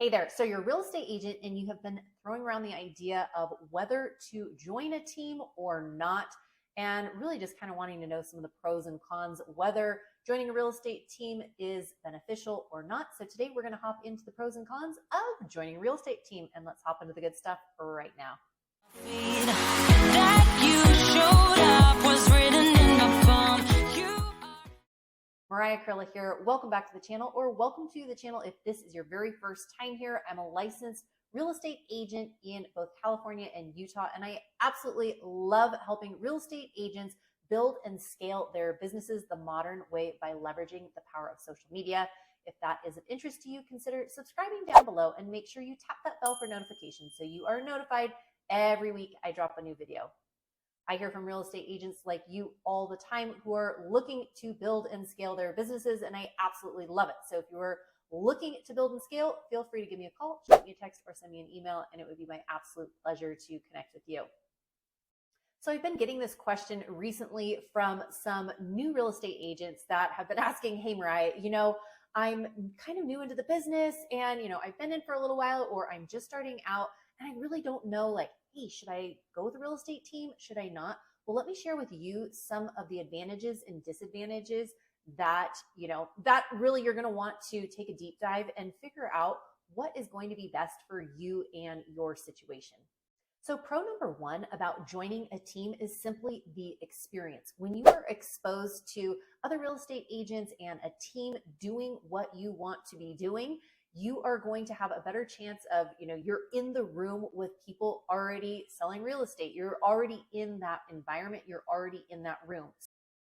Hey there. So you're a real estate agent and you have been throwing around the idea of whether to join a team or not, and really just kind of wanting to know some of the pros and cons, whether joining a real estate team is beneficial or not. So today we're going to hop into the pros and cons of joining a real estate team, and let's hop into the good stuff right now. Mariah K here. Welcome back to the channel, or welcome to the channel if this is your very first time here. I'm a licensed real estate agent in both California and Utah, and I absolutely love helping real estate agents build and scale their businesses the modern way by leveraging the power of social media. If that is of interest to you, consider subscribing down below and make sure you tap that bell for notifications so you are notified every week I drop a new video. I hear from real estate agents like you all the time who are looking to build and scale their businesses, and I absolutely love it. So if you're looking to build and scale, feel free to give me a call, shoot me a text, or send me an email, and it would be my absolute pleasure to connect with you. So I've been getting this question recently from some new real estate agents that have been asking, hey, Mariah, I'm kind of new into the business and, I've been in for a little while, or I'm just starting out and I really don't know, hey, should I go with a real estate team? Should I not? Well, let me share with you some of the advantages and disadvantages that, that really you're going to want to take a deep dive and figure out what is going to be best for you and your situation. So pro number one about joining a team is simply the experience. When you are exposed to other real estate agents and a team doing what you want to be doing, you are going to have a better chance of, you're in the room with people already selling real estate. You're already in that environment. You're already in that room.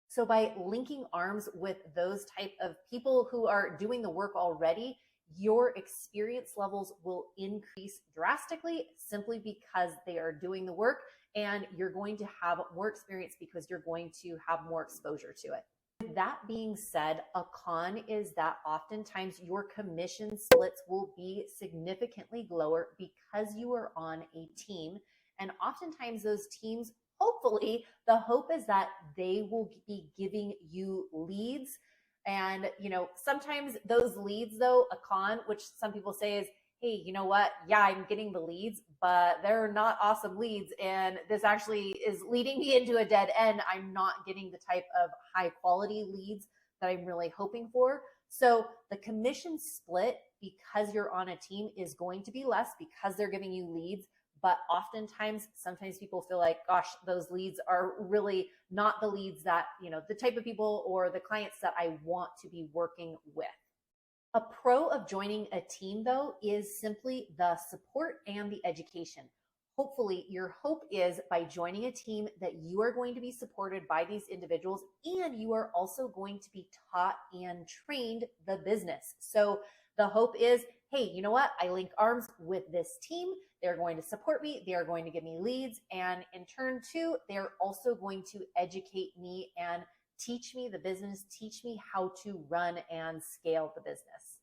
So by linking arms with those type of people who are doing the work already, your experience levels will increase drastically simply because they are doing the work, and you're going to have more experience because you're going to have more exposure to it. With that being said, a con is that oftentimes your commission splits will be significantly lower because you are on a team. And oftentimes those teams, hopefully, the hope is that they will be giving you leads. And, sometimes those leads, though, a con, which some people say is, hey, you know what? Yeah, I'm getting the leads, but they're not awesome leads. And this actually is leading me into a dead end. I'm not getting the type of high quality leads that I'm really hoping for. So the commission split, because you're on a team, is going to be less because they're giving you leads. But oftentimes, sometimes people feel like, gosh, those leads are really not the leads that, the type of people or the clients that I want to be working with. A pro of joining a team, though, is simply the support and the education. Hopefully, your hope is by joining a team that you are going to be supported by these individuals, and you are also going to be taught and trained the business. So the hope is, hey, you know what? I link arms with this team. They're going to support me. They are going to give me leads. And in turn, too, they're also going to educate me and teach me the business, teach me how to run and scale the business.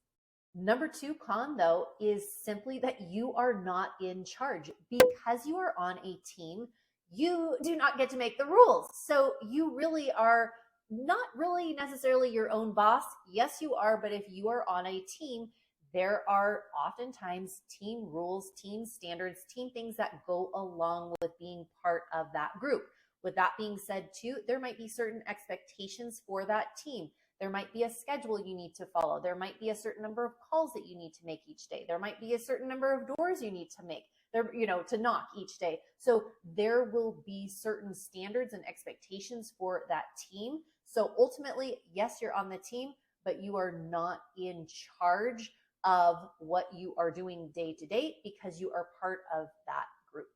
Number two con, though, is simply that you are not in charge. Because you are on a team, you do not get to make the rules. So you really are not really necessarily your own boss. Yes, you are, but if you are on a team, there are oftentimes team rules, team standards, team things that go along with being part of that group. With that being said, too, there might be certain expectations for that team. There might be a schedule you need to follow. There might be a certain number of calls that you need to make each day. There might be a certain number of doors you need to make, to knock each day. So there will be certain standards and expectations for that team. So ultimately, yes, you're on the team, but you are not in charge of what you are doing day to day because you are part of that group.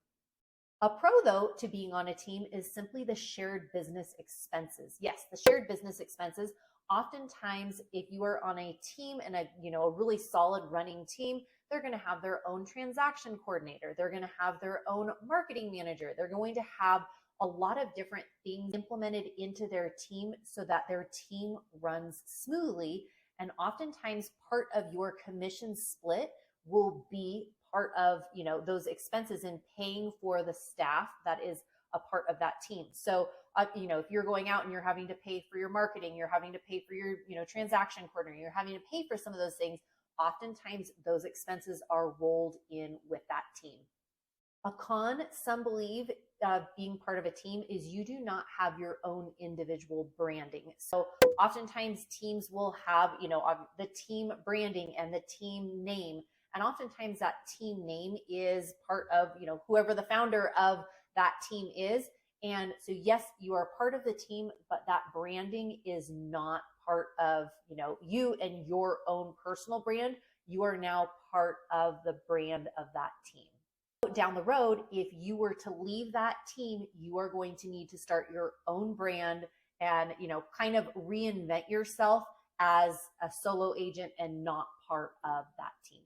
A pro, though, to being on a team is simply the shared business expenses. Yes, the shared business expenses. Oftentimes, if you are on a team and a really solid running team, they're going to have their own transaction coordinator. They're going to have their own marketing manager. They're going to have a lot of different things implemented into their team so that their team runs smoothly. And oftentimes, part of your commission split will be part of, those expenses in paying for the staff that is a part of that team. So, if you're going out and you're having to pay for your marketing, you're having to pay for your, transaction coordinator, you're having to pay for some of those things. oftentimes those expenses are rolled in with that team. A con some believe being part of a team is you do not have your own individual branding. So oftentimes teams will have, the team branding and the team name. And oftentimes that team name is part of, whoever the founder of that team is. And so, yes, you are part of the team, but that branding is not part of, you and your own personal brand. You are now part of the brand of that team. Down the road, if you were to leave that team, you are going to need to start your own brand and, kind of reinvent yourself as a solo agent and not part of that team.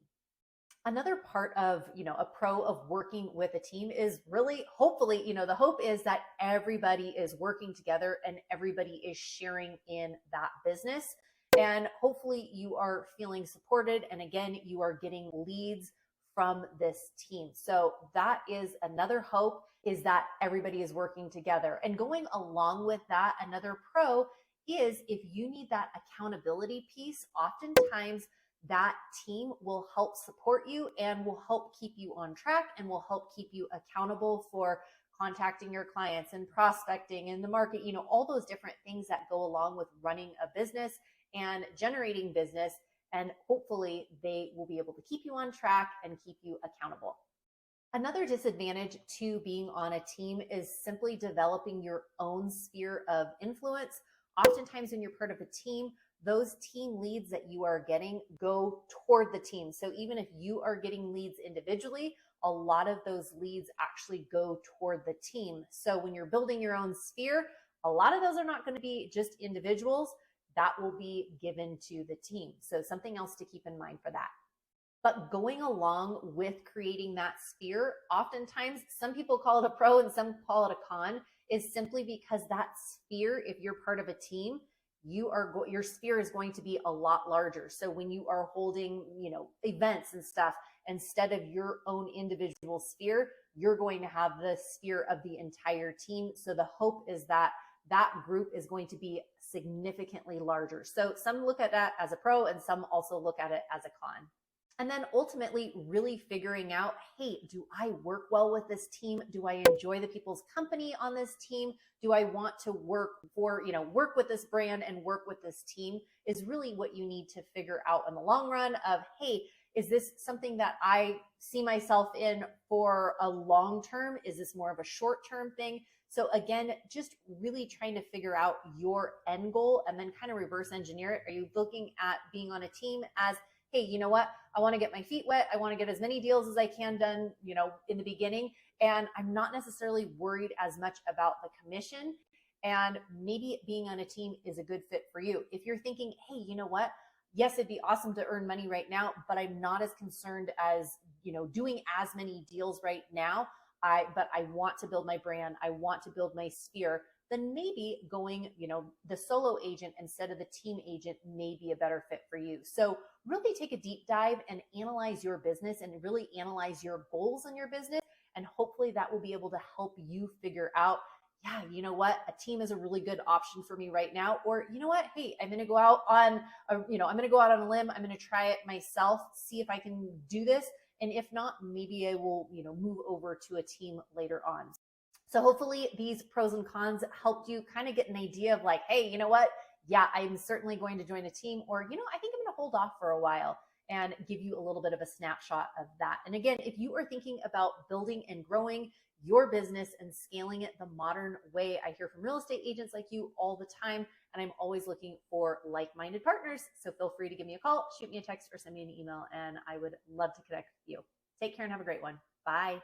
Another part of, a pro of working with a team is really, hopefully, the hope is that everybody is working together and everybody is sharing in that business. And hopefully you are feeling supported. And again, you are getting leads from this team. So that is another hope, is that everybody is working together. And going along with that, another pro is if you need that accountability piece, oftentimes that team will help support you and will help keep you on track and will help keep you accountable for contacting your clients and prospecting in the market, all those different things that go along with running a business and generating business. And hopefully they will be able to keep you on track and keep you accountable. Another disadvantage to being on a team is simply developing your own sphere of influence. Oftentimes when you're part of a team, those team leads that you are getting go toward the team. So even if you are getting leads individually, a lot of those leads actually go toward the team. So when you're building your own sphere, a lot of those are not going to be just individuals. That will be given to the team. So something else to keep in mind for that. But going along with creating that sphere, oftentimes some people call it a pro and some call it a con, is simply because that sphere, if you're part of a team, your sphere is going to be a lot larger. So when you are holding, events and stuff, instead of your own individual sphere, you're going to have the sphere of the entire team. So the hope is that that group is going to be significantly larger. So some look at that as a pro and some also look at it as a con. And then ultimately really figuring out, hey, do I work well with this team? Do I enjoy the people's company on this team? Do I want to work with this brand and work with this team, is really what you need to figure out in the long run of, hey, is this something that I see myself in for a long term? Is this more of a short term thing? So again, just really trying to figure out your end goal and then kind of reverse engineer it. Are you looking at being on a team as, hey, you know what? I want to get my feet wet. I want to get as many deals as I can done, in the beginning. And I'm not necessarily worried as much about the commission. And maybe being on a team is a good fit for you. If you're thinking, hey, you know what? Yes, it'd be awesome to earn money right now, but I'm not as concerned as, doing as many deals right now. But I want to build my brand. I want to build my sphere. Then maybe going, the solo agent instead of the team agent may be a better fit for you. So really take a deep dive and analyze your business and really analyze your goals in your business. And hopefully that will be able to help you figure out, yeah, you know what? A team is a really good option for me right now. Or you know what? Hey, I'm going to go out on a limb. I'm going to try it myself, see if I can do this. And if not, maybe I will, move over to a team later on. So hopefully these pros and cons helped you kind of get an idea of like, hey, you know what? Yeah, I'm certainly going to join a team, or, I think I'm going to hold off for a while, and give you a little bit of a snapshot of that. And again, if you are thinking about building and growing your business and scaling it the modern way, I hear from real estate agents like you all the time, and I'm always looking for like-minded partners. So feel free to give me a call, shoot me a text, or send me an email, and I would love to connect with you. Take care and have a great one. Bye.